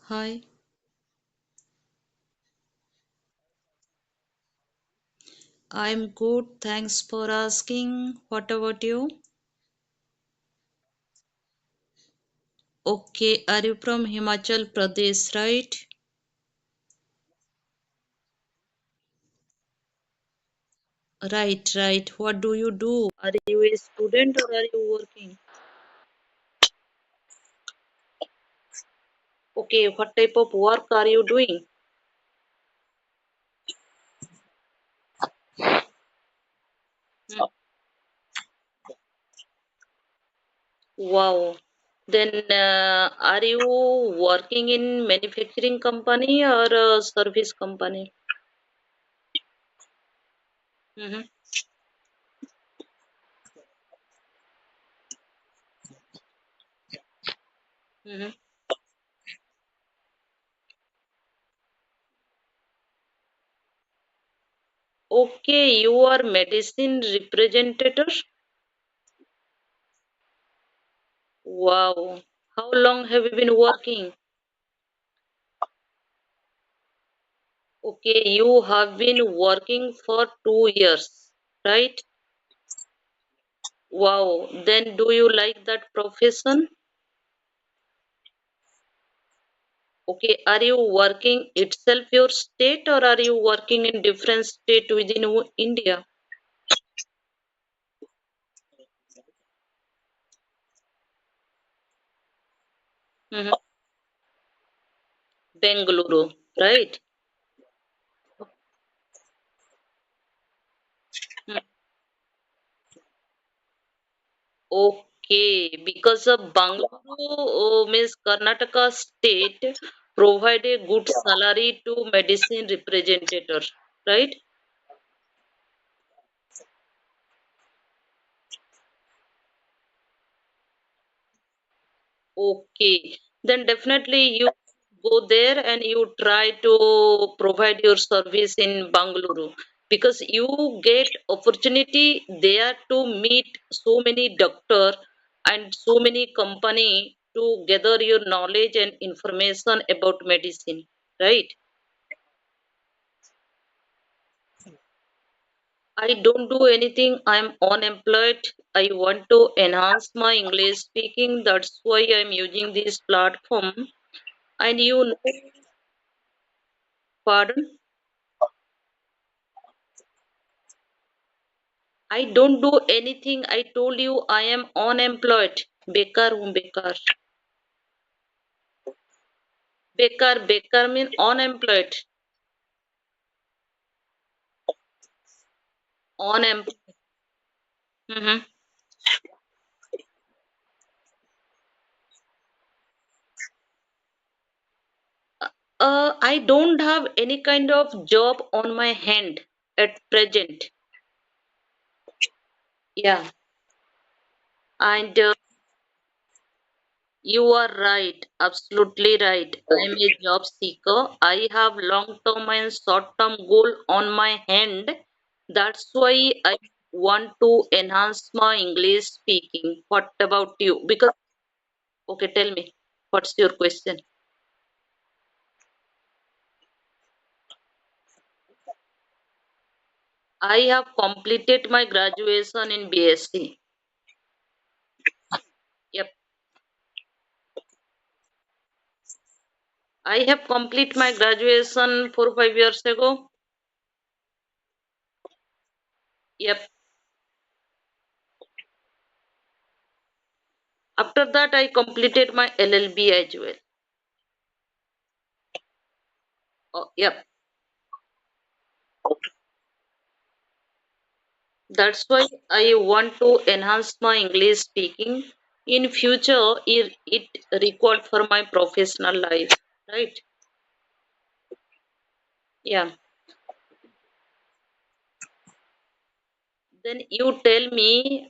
Hi, I'm good. Thanks for asking. What about you? Okay, are you from Himachal Pradesh, right? Right, right. What do you do? Are you a student or are you working? Okay, what type of work are you doing? Hmm. Wow. Then, are you working in manufacturing company or a service company? Mm-hmm. Mm-hmm. Okay, you are medicine representative. Wow. How long have you been working? Okay, you have been working for 2 years, right? Wow. Then do you like that profession? Okay, are you working itself your state or are you working in different state within India? Mhm. Bengaluru, right? Mm. Okay, because of Bangalore means Karnataka state provide a good salary to medicine representatives, right? Okay, then definitely you go there and you try to provide your service in Bangalore because you get opportunity there to meet so many doctor and so many company to gather your knowledge and information about medicine, right? I don't do anything. I'm unemployed. I want to enhance my English speaking. That's why I'm using this platform. And you know, pardon? I don't do anything. I told you I am unemployed. Bekar हूँ bekar. Bekar mean unemployed. Unemployed. Mhm. I don't have any kind of job on my hand at present. Yeah, and you are right, absolutely right. I'm a job seeker. I have long term and short term goal on my hand. That's why I want to enhance my English speaking. What about you? Because, okay, tell me, what's your question? I have completed my graduation in BSc. Yep, I have completed my graduation 4 5 years ago. Yep. After that, I completed my LLB as well. Oh, yep. That's why I want to enhance my English speaking. In future, it required for my professional life, right? Yeah. Then you tell me,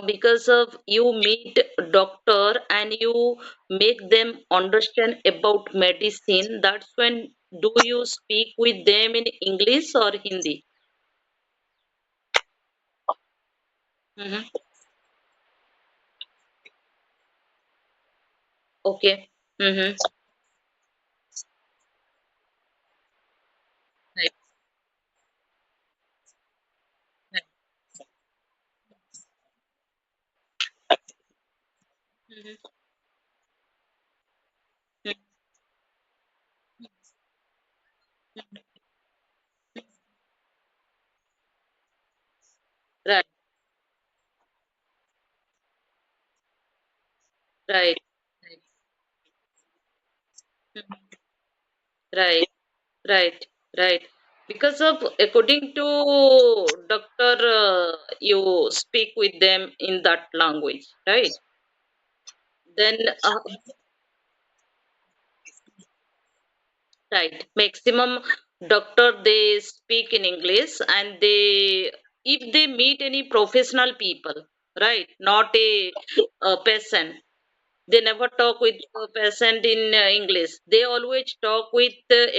because of you meet doctor and you make them understand about medicine. That's when do you speak with them in English or Hindi? Mm-hmm. Okay. Mm-hmm. Mhm. Right, right, right, Mhm. Right, right, right. Because of according to doctor, you speak with them in that language, right? Then, right, maximum doctor they speak in English, and they if they meet any professional people, right, not a patient. They never talk with a patient in English. They always talk with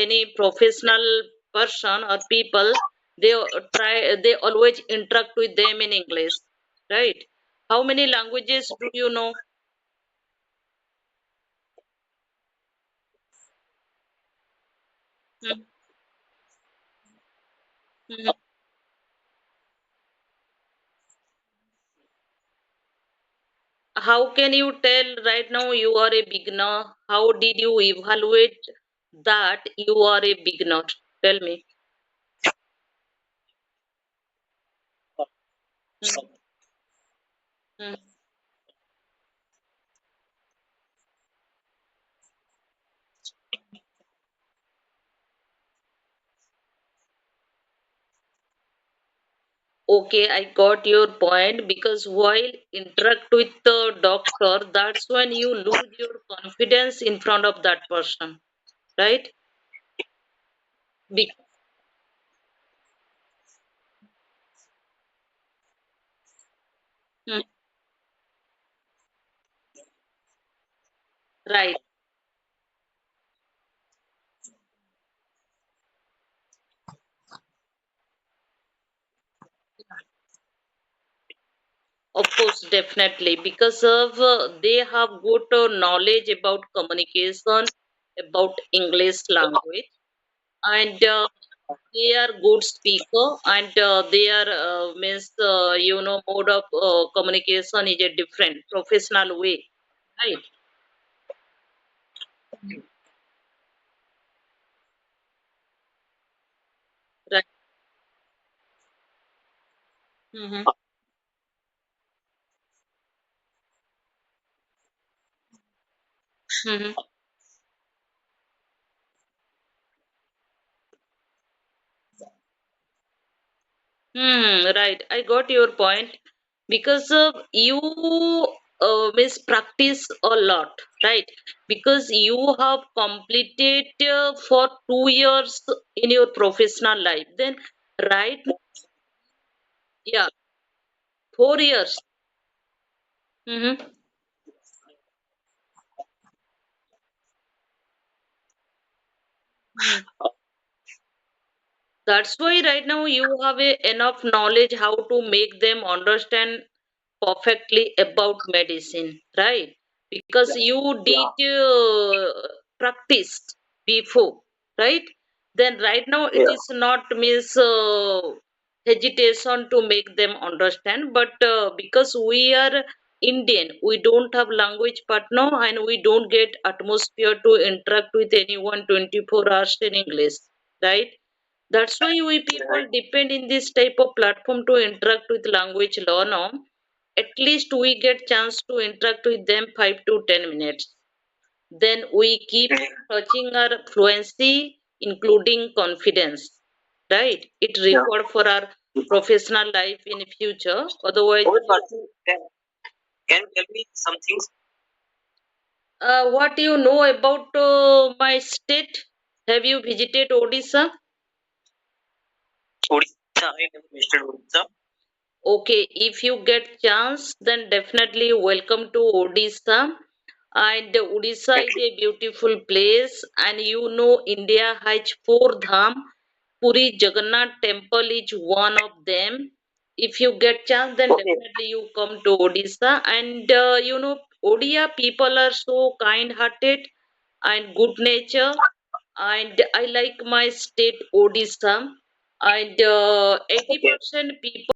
any professional person or people. They always interact with them in English, right? How many languages do you know? Hmm, hmm. How can you tell right now you are a beginner? How did you evaluate that you are a beginner? Tell me. Hmm, hmm. Okay, I got your point because while interact with the doctor, that's when you lose your confidence in front of that person, right? Be- Hmm, right. Of course, definitely, because of they have good knowledge about communication, about English language, and they are good speaker, and their means mode of communication is a different professional way, right? Right. Mhm. Mhm. Right. I got your point because you miss practice a lot, right? Because you have completed for 2 years in your professional life. Then, right? Yeah, 4 years. Mm-hmm. That's why right now you have enough knowledge how to make them understand perfectly about medicine, right? Because you did practice before, right? Then right now it is not means hesitation to make them understand, but because we are Indian, we don't have language partner and we don't get atmosphere to interact with anyone 24 hours in English, right? That's why we people depend in this type of platform to interact with language learner. At least we get chance to interact with them 5 to 10 minutes. Then we keep touching our fluency, including confidence. Right? It required for our professional life in future. Otherwise, can you tell me some things? What you know about my state? Have you visited Odisha? Odisha, I never visited Odisha. Okay, if you get chance, then definitely welcome to Odisha. And Odisha is a beautiful place, and you know India has four dham. Puri Jagannath Temple is one of them. If you get chance, then definitely you come to Odisha. And Odia people are so kind-hearted and good nature. And I like my state Odisha. And 80% people